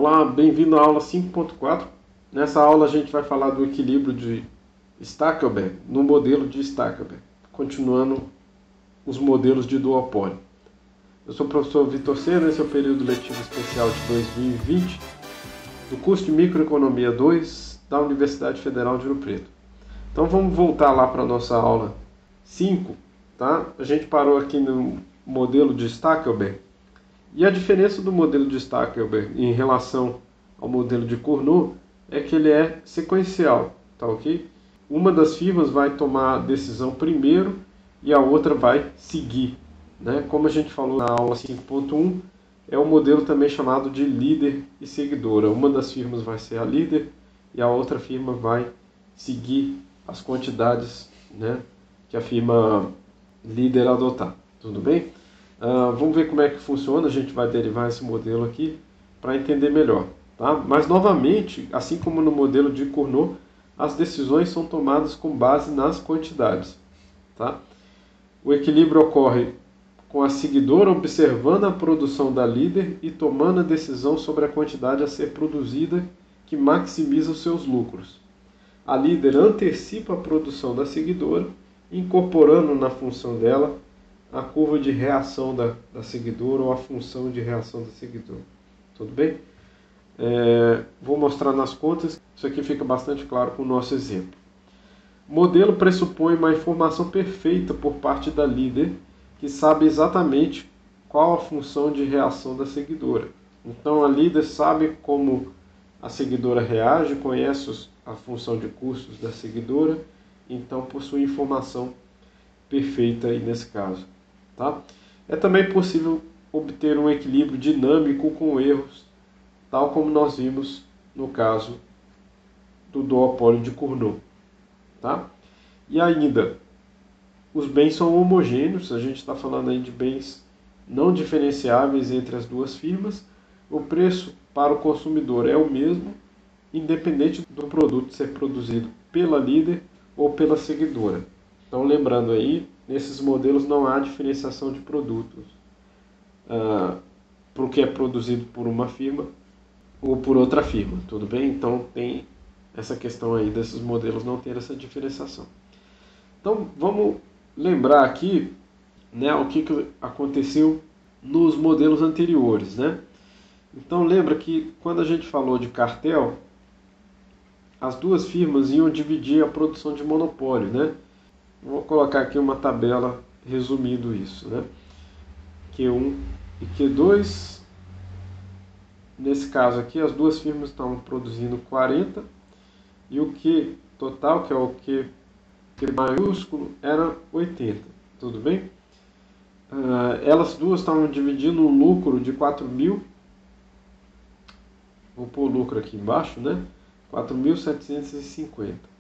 Olá, bem-vindo à aula 5.4. Nessa aula a gente vai falar do equilíbrio de Stackelberg no modelo de Stackelberg, continuando os modelos de duopólio. Eu sou o professor Vitor Sena, esse é o período letivo especial de 2020 do curso de Microeconomia 2 da Universidade Federal de Ouro Preto. Então vamos voltar lá para a nossa aula 5, tá? A gente parou aqui no modelo de Stackelberg. E a diferença do modelo de Stackelberg em relação ao modelo de Cournot é que ele é sequencial, tá ok? Uma das firmas vai tomar a decisão primeiro e a outra vai seguir, né? Como a gente falou na aula 5.1, é um modelo também chamado de líder e seguidora. Uma das firmas vai ser a líder e a outra firma vai seguir as quantidades, né, que a firma líder adotar. Tudo bem? Vamos ver como é que funciona, a gente vai derivar esse modelo aqui para entender melhor. Tá? Mas, novamente, assim como no modelo de Cournot, as decisões são tomadas com base nas quantidades. Tá? O equilíbrio ocorre com a seguidora observando a produção da líder e tomando a decisão sobre a quantidade a ser produzida que maximiza os seus lucros. A líder antecipa a produção da seguidora, incorporando na função dela a curva de reação da seguidora ou a função de reação da seguidora. Tudo bem? Vou mostrar nas contas, isso aqui fica bastante claro com o nosso exemplo. O modelo pressupõe uma informação perfeita por parte da líder, que sabe exatamente qual a função de reação da seguidora. Então a líder sabe como a seguidora reage, conhece a função de custos da seguidora, então possui informação perfeita aí nesse caso. Tá? É também possível obter um equilíbrio dinâmico com erros, tal como nós vimos no caso do duopólio de Cournot. Tá? E ainda, os bens são homogêneos, a gente está falando aí de bens não diferenciáveis entre as duas firmas. O preço para o consumidor é o mesmo, independente do produto ser produzido pela líder ou pela seguidora. Então, lembrando aí, nesses modelos não há diferenciação de produtos para o que é produzido por uma firma ou por outra firma, tudo bem? Então tem essa questão aí desses modelos não ter essa diferenciação. Então vamos lembrar aqui, né, o que aconteceu nos modelos anteriores, né? Então lembra que quando a gente falou de cartel, as duas firmas iam dividir a produção de monopólio, né? Vou colocar aqui uma tabela resumindo isso, né? Q1 e Q2. Nesse caso aqui, as duas firmas estão produzindo 40 e o Q total, que é o Q maiúsculo, era 80. Tudo bem? Elas duas estavam dividindo um lucro de 4.000. Vou pôr o lucro aqui embaixo, né? 4.750.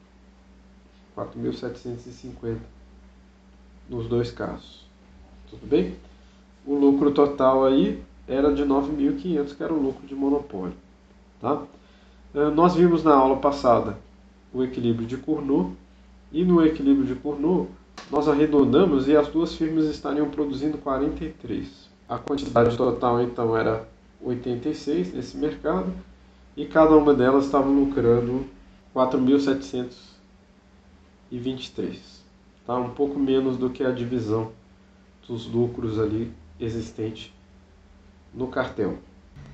4.750 nos dois casos. Tudo bem? O lucro total aí era de 9.500, que era o lucro de monopólio. Tá? Nós vimos na aula passada o equilíbrio de Cournot, e no equilíbrio de Cournot nós arredondamos e as duas firmas estariam produzindo 43. A quantidade total então era 86 nesse mercado, e cada uma delas estava lucrando 4.723. Tá? Um pouco menos do que a divisão dos lucros ali existente no cartel.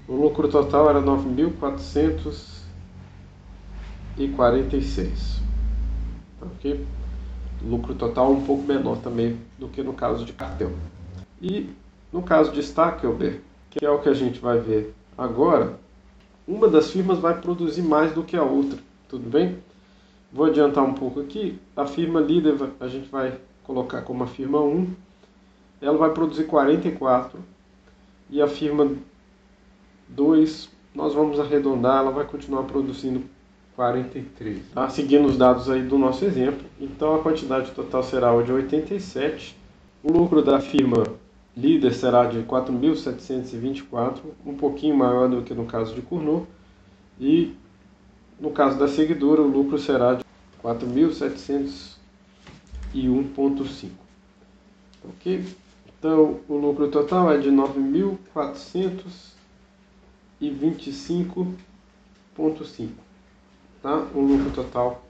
O lucro total era 9.446. Ok? Lucro total um pouco menor também do que no caso de cartel. E no caso de Stackelberg, que é o que a gente vai ver agora, uma das firmas vai produzir mais do que a outra. Tudo bem? Vou adiantar um pouco aqui. A firma líder a gente vai colocar como a firma 1. Ela vai produzir 44. E a firma 2, nós vamos arredondar, ela vai continuar produzindo 43. Tá? Seguindo os dados aí do nosso exemplo. Então a quantidade total será de 87. O lucro da firma líder será de 4.724, um pouquinho maior do que no caso de Cournot. E no caso da seguidora, o lucro será de 4.701,5. Ok? Então, o lucro total é de 9.446 e 25,5, tá? Um lucro total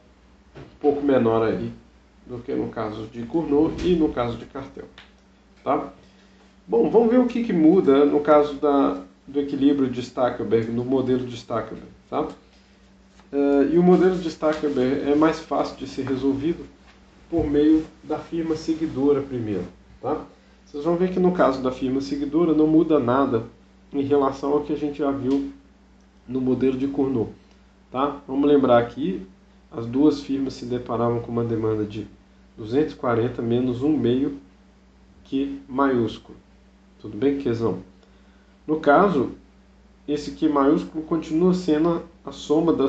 um pouco menor aí do que no caso de Cournot e no caso de Cartel, tá? Bom, vamos ver o que muda no caso do equilíbrio de Stackelberg, no modelo de Stackelberg, tá? E o modelo de Stackelberg é mais fácil de ser resolvido por meio da firma seguidora primeiro, tá? Vocês vão ver que no caso da firma seguidora não muda nada em relação ao que a gente já viu no modelo de Cournot, tá? Vamos lembrar aqui, as duas firmas se deparavam com uma demanda de 240 menos 1,5 Q maiúsculo. Tudo bem, Qzão? No caso, esse Q maiúsculo continua sendo a soma da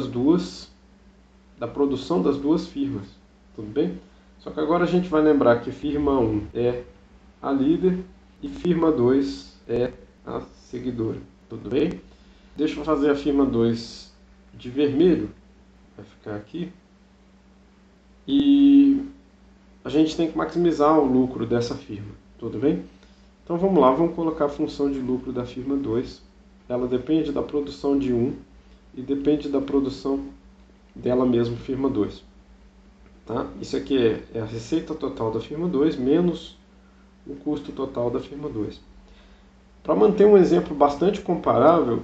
produção das duas firmas. Tudo bem? Só que agora a gente vai lembrar que firma 1 é a líder e firma 2 é a seguidora. Tudo bem? Deixa eu fazer a firma 2 de vermelho. Vai ficar aqui. E a gente tem que maximizar o lucro dessa firma. Tudo bem? Então vamos lá, vamos colocar a função de lucro da firma 2. Ela depende da produção de 1 e depende da produção dela mesma, firma 2. Tá? Isso aqui é a receita total da firma 2 menos o custo total da firma 2. Para manter um exemplo bastante comparável,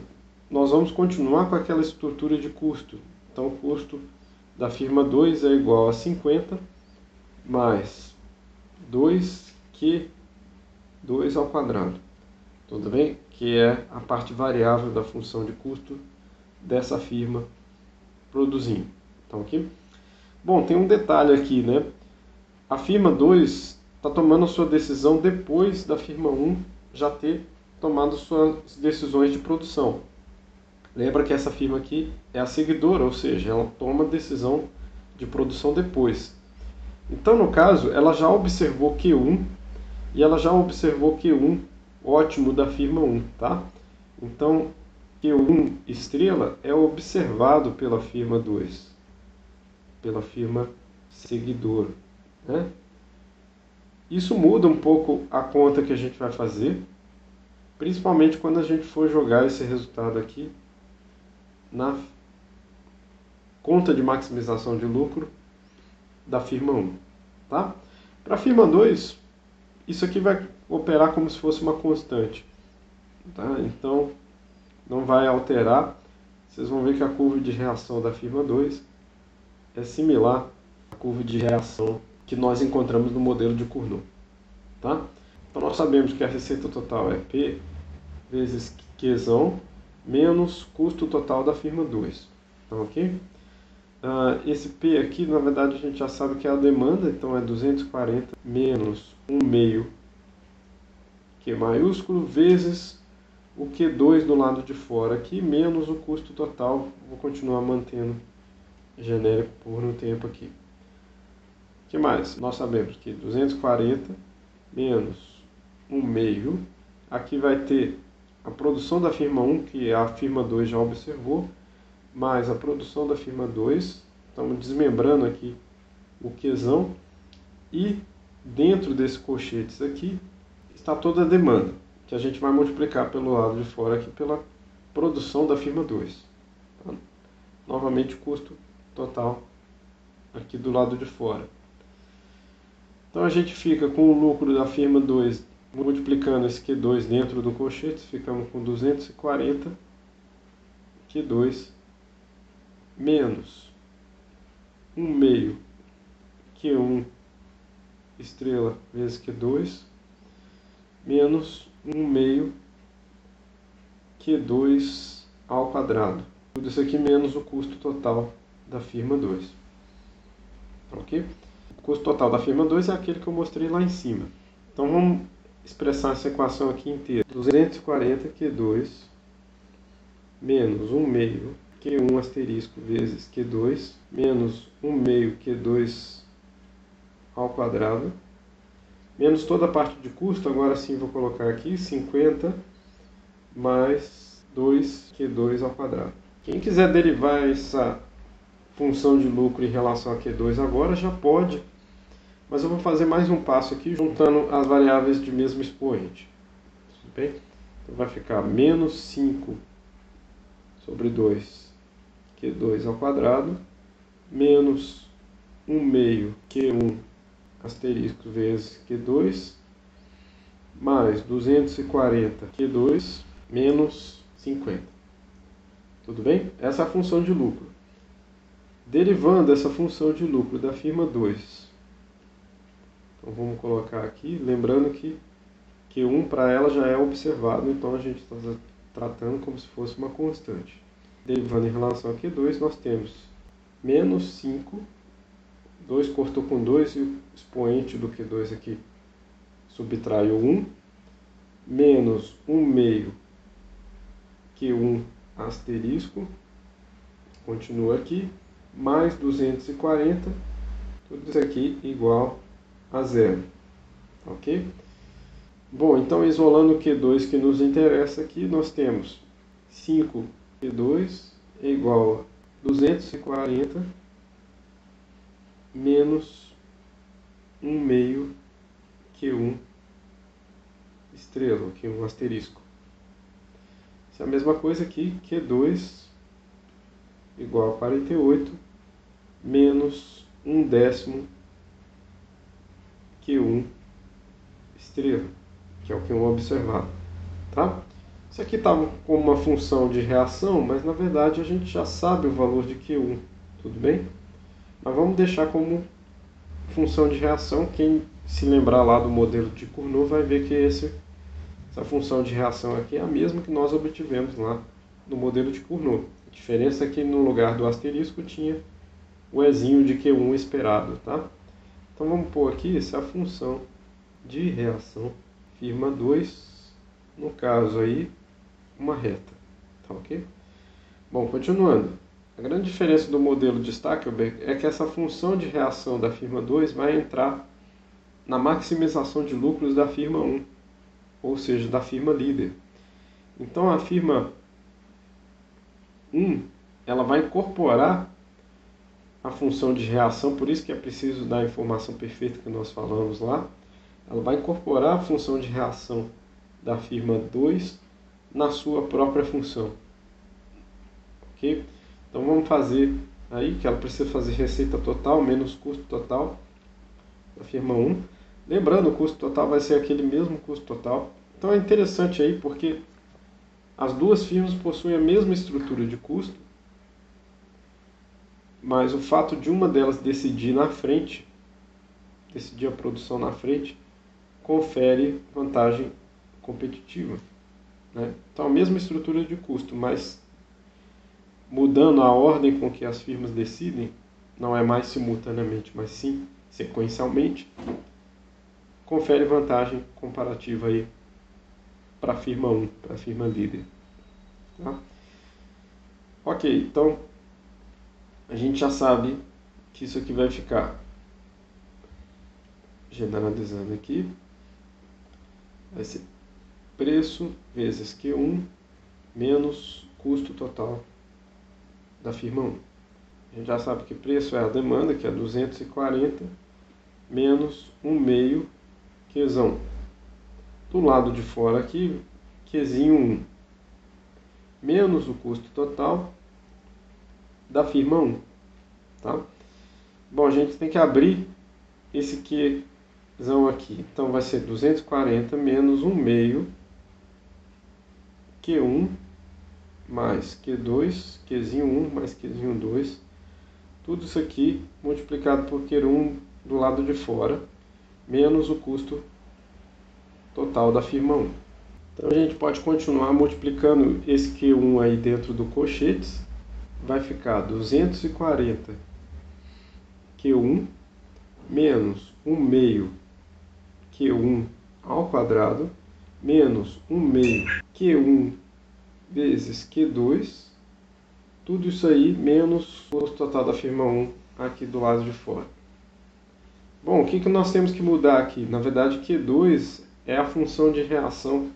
nós vamos continuar com aquela estrutura de custo. Então o custo da firma 2 é igual a 50 mais 2Q2 ao quadrado. Tudo bem? Que é a parte variável da função de custo dessa firma produzindo. Então, aqui. Bom, tem um detalhe aqui, né? A firma 2 está tomando a sua decisão depois da firma 1 já ter tomado suas decisões de produção. Lembra que essa firma aqui é a seguidora, ou seja, ela toma a decisão de produção depois. Então, no caso, ela já observou Q1 e ela já observou Q1 ótimo da firma 1, tá? Então, Q1 estrela é observado pela firma 2, pela firma seguidora, né? Isso muda um pouco a conta que a gente vai fazer, principalmente quando a gente for jogar esse resultado aqui na conta de maximização de lucro da firma 1, tá? Para a firma 2, isso aqui vai operar como se fosse uma constante, tá? Então, não vai alterar. Vocês vão ver que a curva de reação da firma 2 é similar à curva de reação que nós encontramos no modelo de Cournot, tá? Então, nós sabemos que a receita total é P vezes Qzão menos custo total da firma 2, tá ok? Esse P aqui, na verdade, a gente já sabe que é a demanda, então é 240 menos 1,5 Q maiúsculo vezes o Q2 do lado de fora aqui, menos o custo total. Vou continuar mantendo genérico por um tempo aqui. O que mais? Nós sabemos que 240 menos 1,5, aqui vai ter a produção da firma 1, que a firma 2 já observou, mais a produção da firma 2, estamos desmembrando aqui o Qzão, e dentro desse colchetes aqui está toda a demanda, que a gente vai multiplicar pelo lado de fora aqui pela produção da firma 2. Tá? Novamente o custo total aqui do lado de fora. Então a gente fica com o lucro da firma 2 multiplicando esse Q2 dentro do colchete, ficamos com 240 Q2 menos 1,5 Q1 estrela vezes Q2 menos 1,5 Q2 ao quadrado. Tudo isso aqui menos o custo total da firma 2. Ok? O custo total da firma 2 é aquele que eu mostrei lá em cima. Então vamos expressar essa equação aqui inteira. 240 Q2 menos 1,5 Q1 asterisco vezes Q2 menos 1,5 Q2 ao quadrado menos toda a parte de custo. Agora sim vou colocar aqui 50 mais 2Q2 ao quadrado. Quem quiser derivar essa função de lucro em relação a Q2 agora já pode, mas eu vou fazer mais um passo aqui juntando as variáveis de mesmo expoente. Tudo bem? Então vai ficar menos 5 sobre 2 Q2 ao quadrado, menos 1 meio Q1 asterisco vezes Q2, mais 240 Q2 menos 50. Tudo bem? Essa é a função de lucro. Derivando essa função de lucro da firma 2. Então vamos colocar aqui, lembrando que Q1 para ela já é observado, então a gente está tratando como se fosse uma constante. Derivando em relação a Q2, nós temos menos 5, 2 cortou com 2 e o expoente do Q2 aqui subtraiu 1, menos 1 meio Q1 asterisco, continua aqui, mais 240, tudo isso aqui igual a zero, ok? Bom, então isolando o Q2 que nos interessa aqui, nós temos 5Q2 é igual a 240 menos 1 meio Q1 estrela, Q1 asterisco. Isso é a mesma coisa aqui, Q2 igual a 48 menos 1/10 Q1 estrela, que é o Q1 observado. Tá? Isso aqui estava como uma função de reação, mas na verdade a gente já sabe o valor de Q1, tudo bem? Mas vamos deixar como função de reação. Quem se lembrar lá do modelo de Cournot vai ver que essa função de reação aqui é a mesma que nós obtivemos lá no modelo de Cournot. A diferença é que no lugar do asterisco tinha o ezinho de Q1 esperado. Tá? Então vamos pôr aqui, essa é a função de reação firma 2, no caso aí, uma reta. Tá ok? Bom, continuando. A grande diferença do modelo de Stackelberg é que essa função de reação da firma 2 vai entrar na maximização de lucros da firma 1, ou seja, da firma líder. Então a firma 1 ela vai incorporar a função de reação, por isso que é preciso dar a informação perfeita que nós falamos lá. Ela vai incorporar a função de reação da firma 2 na sua própria função. Ok? Então vamos fazer aí que ela precisa fazer receita total menos custo total da firma 1. Lembrando, o custo total vai ser aquele mesmo custo total. Então é interessante aí porque as duas firmas possuem a mesma estrutura de custo, mas o fato de uma delas decidir na frente, decidir a produção na frente, confere vantagem competitiva. Né? Então a mesma estrutura de custo, mas mudando a ordem com que as firmas decidem, não é mais simultaneamente, mas sim sequencialmente, confere vantagem comparativa aí para a firma 1, para a firma líder. Tá? Ok, então a gente já sabe que isso aqui vai ficar, generalizando aqui, vai ser preço vezes Q1 menos custo total da firma 1. A gente já sabe que preço é a demanda, que é 240, menos 1 meio Qzão. Do lado de fora aqui, Qzinho 1, menos o custo total da firma 1. Tá? Bom, a gente tem que abrir esse Qzão aqui. Então vai ser 240 menos 1 meio Q1 mais Q2, Qzinho 1 mais Qzinho 2, tudo isso aqui multiplicado por Q1 do lado de fora, menos o custo total da firma 1. Então a gente pode continuar multiplicando esse Q1 aí dentro do colchetes, vai ficar 240 Q1 menos 1 meio Q1 ao quadrado, menos 1 meio Q1 vezes Q2, tudo isso aí menos o custo total da firma 1 aqui do lado de fora. Bom, o que nós temos que mudar aqui? Na verdade, Q2 é a função de reação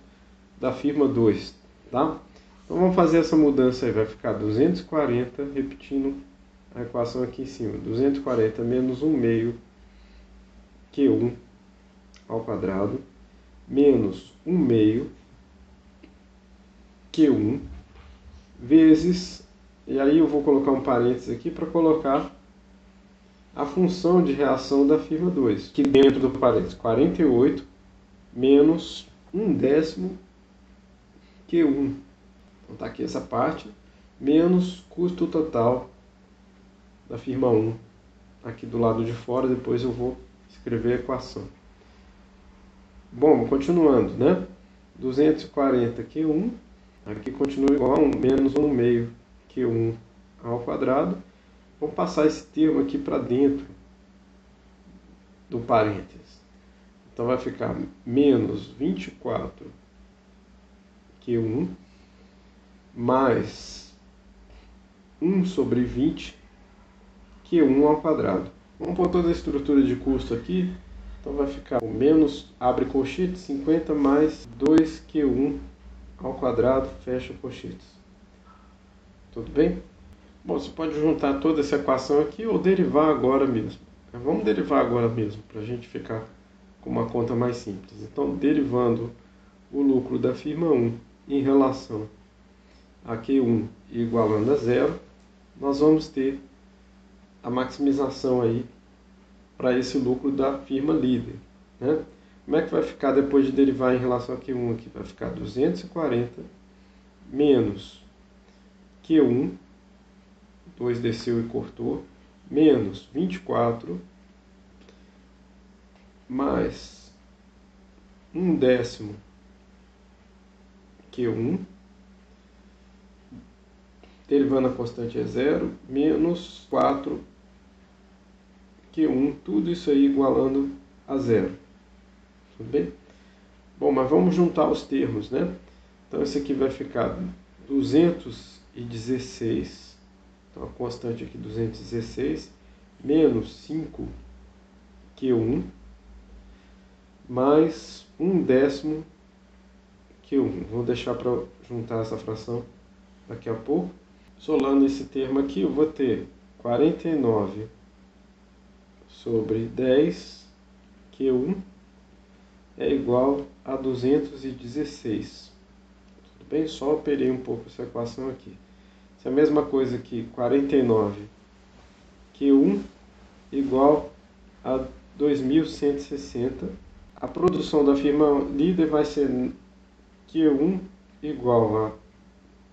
da firma 2. Tá? Então vamos fazer essa mudança aí, vai ficar 240, repetindo a equação aqui em cima, 240 menos 1 meio Q1 ao quadrado, menos 1 meio Q1 vezes, e aí eu vou colocar um parênteses aqui para colocar a função de reação da firma 2, que dentro do parênteses 48 menos 1/10 Q1. Então está aqui essa parte, menos custo total da firma 1. Aqui do lado de fora, depois eu vou escrever a equação. Bom, continuando, né? 240 Q1, aqui continua igual a menos 1/2 Q1 ao quadrado. Vamos passar esse termo aqui para dentro do parênteses. Então vai ficar menos 24 Q1 mais 1 sobre 20 Q1 ao quadrado. Vamos pôr toda a estrutura de custo aqui. Então vai ficar o menos, abre colchetes, 50 mais 2Q1 ao quadrado, fecha colchetes. Tudo bem? Bom, você pode juntar toda essa equação aqui ou derivar agora mesmo. Vamos derivar agora mesmo, para a gente ficar com uma conta mais simples. Então, derivando o lucro da firma 1 em relação a Q1 e igualando a zero, nós vamos ter a maximização aí para esse lucro da firma líder, né? Como é que vai ficar depois de derivar em relação a Q1 aqui? Vai ficar 240 menos Q1, 2 desceu e cortou, menos 24 mais 1/10 Q1, derivando a constante é zero, menos 4 Q1, tudo isso aí igualando a zero. Tudo bem? Bom, mas vamos juntar os termos, né? Então, esse aqui vai ficar 216, então a constante aqui 216, menos 5 Q1, mais 1/10 Q1. Vou deixar para juntar essa fração daqui a pouco. Solando esse termo aqui, eu vou ter 49 sobre 10 Q1 é igual a 216. Tudo bem? Só operei um pouco essa equação aqui. Isso é a mesma coisa que 49 Q1 igual a 2160. A produção da firma líder vai ser Q1 igual a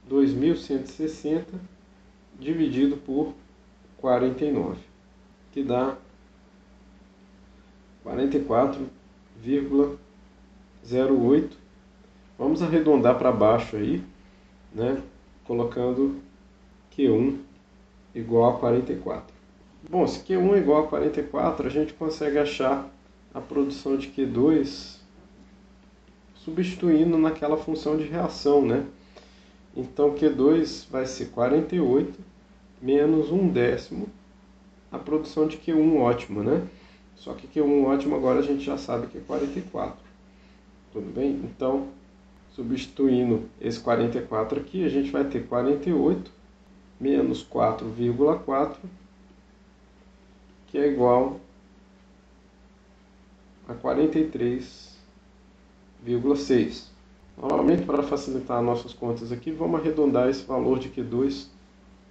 2160 dividido por 49, que dá 44,08. Vamos arredondar para baixo aí, né? Colocando Q1 igual a 44. Bom, se Q1 é igual a 44, a gente consegue achar a produção de Q2 substituindo naquela função de reação, né? Então Q2 vai ser 48 menos 1/10 a produção de Q1 ótimo, né? Só que Q1 ótimo agora a gente já sabe que é 44. Tudo bem? Então, substituindo esse 44 aqui, a gente vai ter 48 menos 4,4, que é igual a 43,6. Novamente, para facilitar nossas contas aqui, vamos arredondar esse valor de Q2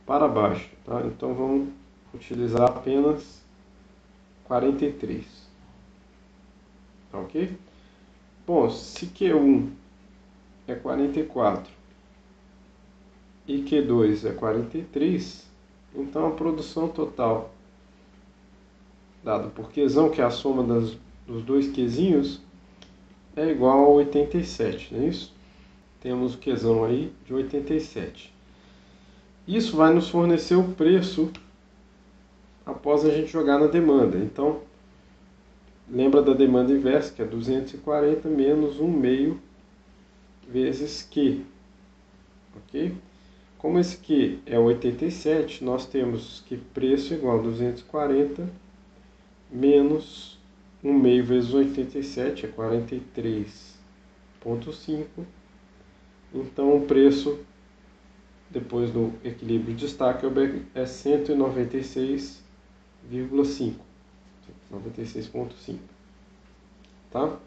para baixo, tá? Então, vamos utilizar apenas 43. Tá ok? Bom, se Q1 é 44 e Q2 é 43, então a produção total dada por Qzão, que é a soma dos dois Qzinhos, é igual a 87, não é isso? Temos o Qzão aí de 87. Isso vai nos fornecer o preço após a gente jogar na demanda. Então, lembra da demanda inversa, que é 240 menos 1/2 vezes Q. Ok? Como esse Q é 87, nós temos que preço igual a 240 menos 1/2 vezes 87 é 43,5. Então, o preço, depois do equilíbrio de Stackelberg, é 196,5. 96,5. Tá?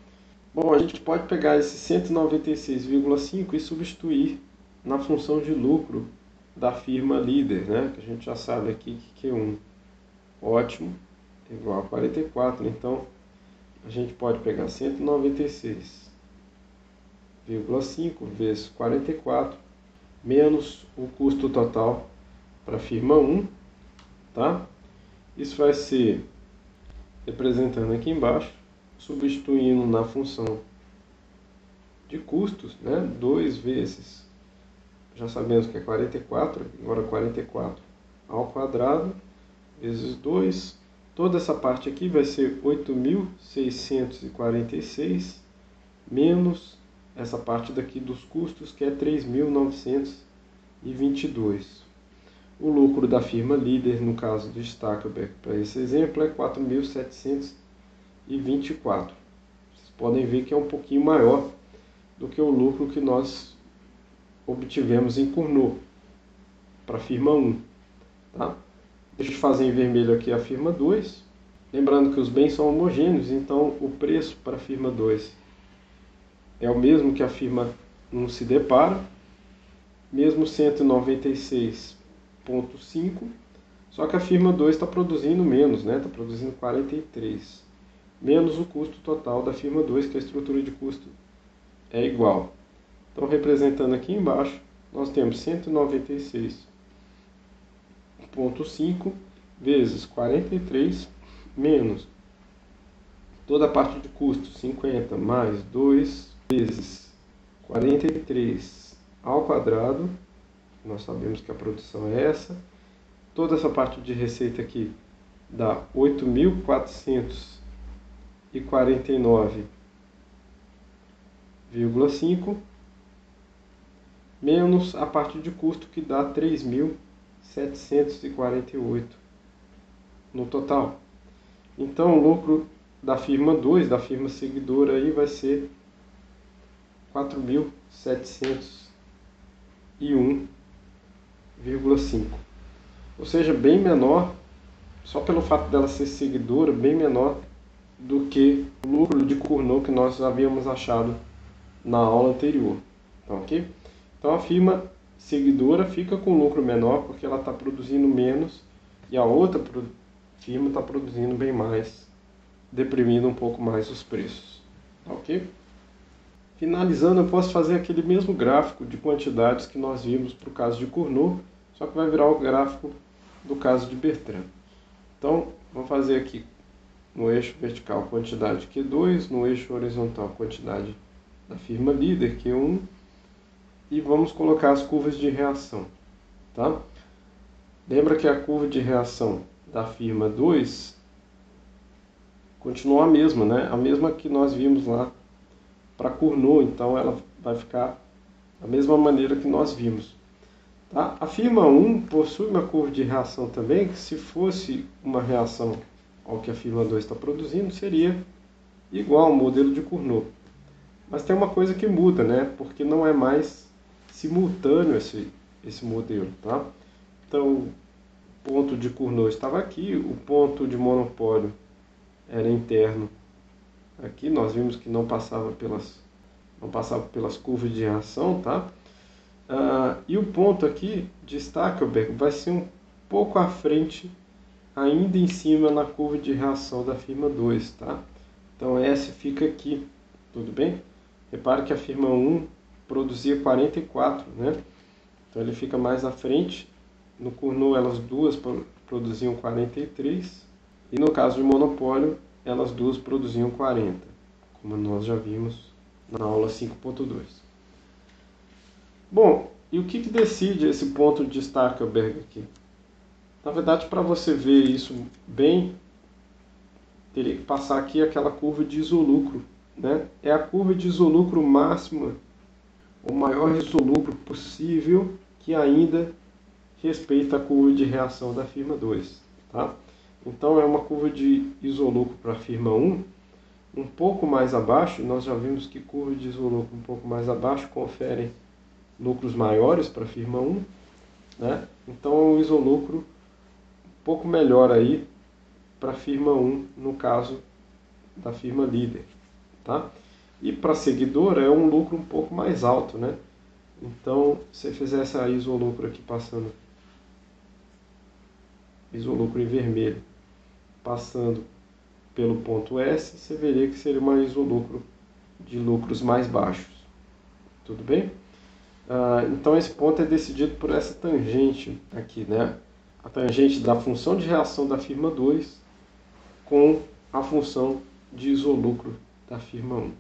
Bom, a gente pode pegar esse 196,5 e substituir na função de lucro da firma líder, né? Que a gente já sabe aqui que Q1 ótimo igual a 44, então a gente pode pegar 196,5 vezes 44 menos o custo total para a firma 1, tá? Isso vai ser, representando aqui embaixo, substituindo na função de custos, né? 2 vezes, já sabemos que é 44, agora 44 ao quadrado, vezes 2. Toda essa parte aqui vai ser 8.646 menos essa parte daqui dos custos, que é 3.922. O lucro da firma líder, no caso do Stackelberg, para esse exemplo, é 4.724. Vocês podem ver que é um pouquinho maior do que o lucro que nós obtivemos em Cournot, para a firma 1. Tá? Deixa eu fazer em vermelho aqui a firma 2. Lembrando que os bens são homogêneos, então o preço para a firma 2 é o mesmo que a firma 1 se depara, mesmo 196,5, só que a firma 2 está produzindo menos, né? Está produzindo 43, menos o custo total da firma 2, que a estrutura de custo é igual. Então, representando aqui embaixo, nós temos 196,5 vezes 43 menos toda a parte de custo, 50 mais 2 vezes 43 ao quadrado, nós sabemos que a produção é essa. Toda essa parte de receita aqui dá 8.449,5 menos a parte de custo, que dá 3.748 no total. Então o lucro da firma 2, da firma seguidora, aí vai ser 4.701,5. Ou seja, bem menor, só pelo fato dela ser seguidora, bem menor do que o lucro de Cournot que nós havíamos achado na aula anterior. Tá, ok? Então a firma seguidora fica com lucro menor porque ela está produzindo menos e a outra firma está produzindo bem mais, deprimindo um pouco mais os preços. Tá, ok? Finalizando, eu posso fazer aquele mesmo gráfico de quantidades que nós vimos para o caso de Cournot, só que vai virar o gráfico do caso de Bertrand. Então, vou fazer aqui no eixo vertical quantidade Q2, no eixo horizontal quantidade da firma líder Q1, e vamos colocar as curvas de reação. Tá? Lembra que a curva de reação da firma 2 continua a mesma, né? A mesma que nós vimos lá para Cournot, então ela vai ficar da mesma maneira que nós vimos. Tá? A firma 1 possui uma curva de reação também, que se fosse uma reação ao que a firma 2 está produzindo, seria igual ao modelo de Cournot. Mas tem uma coisa que muda, né? Porque não é mais simultâneo esse modelo. Tá? Então, o ponto de Cournot estava aqui, o ponto de monopólio era interno. Aqui nós vimos que não passava pelas curvas de reação, tá? E o ponto aqui de Stackelberg vai ser um pouco à frente, ainda em cima na curva de reação da firma 2, tá? Então S fica aqui, tudo bem? Repare que a firma 1 produzia 44, né? Então ele fica mais à frente. No Cournot elas duas produziam 43 e no caso de monopólio elas duas produziam 40, como nós já vimos na aula 5.2. Bom, e o que decide esse ponto de Stackelberg aqui? Na verdade, para você ver isso bem, teria que passar aqui aquela curva de isolucro, né? É a curva de isolucro máxima, o maior isolucro possível, que ainda respeita a curva de reação da firma 2, tá? Então é uma curva de isolucro para a firma 1, um pouco mais abaixo. Nós já vimos que curva de isolucro um pouco mais abaixo conferem lucros maiores para a firma 1, né? Então é um isolucro um pouco melhor aí para a firma 1, no caso da firma líder, tá? E para a seguidora é um lucro um pouco mais alto, né? Então, se você fizer essa isolucro aqui passando, isolucro em vermelho, passando pelo ponto S, você veria que seria uma isolucro de lucros mais baixos. Tudo bem? Então esse ponto é decidido por essa tangente aqui, né? A tangente da função de reação da firma 2 com a função de isolucro da firma 1.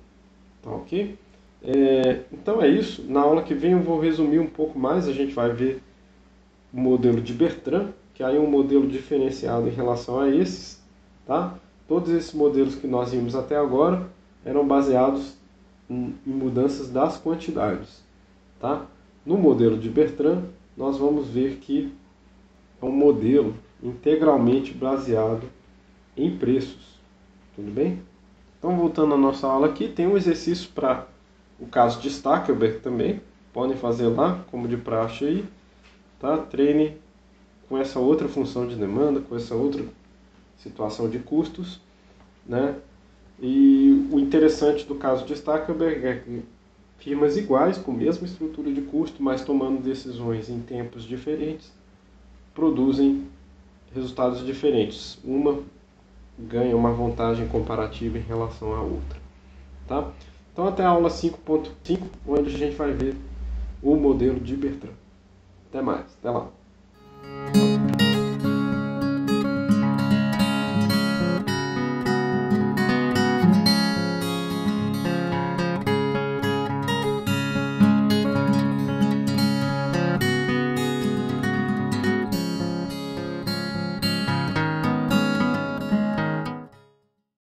Tá ok? Então é isso. Na aula que vem eu vou resumir um pouco mais. A gente vai ver o modelo de Bertrand, que aí é um modelo diferenciado em relação a esses. Tá? Todos esses modelos que nós vimos até agora eram baseados em mudanças das quantidades. Tá? No modelo de Bertrand, nós vamos ver que é um modelo integralmente baseado em preços. Tudo bem? Então, voltando à nossa aula aqui, tem um exercício para o caso de Stackelberg também. Podem fazer lá, como de praxe aí. Tá? Treine com essa outra função de demanda, com essa outra situação de custos, né? E o interessante do caso de Stackelberg é que firmas iguais, com a mesma estrutura de custo, mas tomando decisões em tempos diferentes, produzem resultados diferentes. Uma ganha uma vantagem comparativa em relação à outra. Tá? Então até a aula 5.5, onde a gente vai ver o modelo de Bertrand. Até mais, até lá.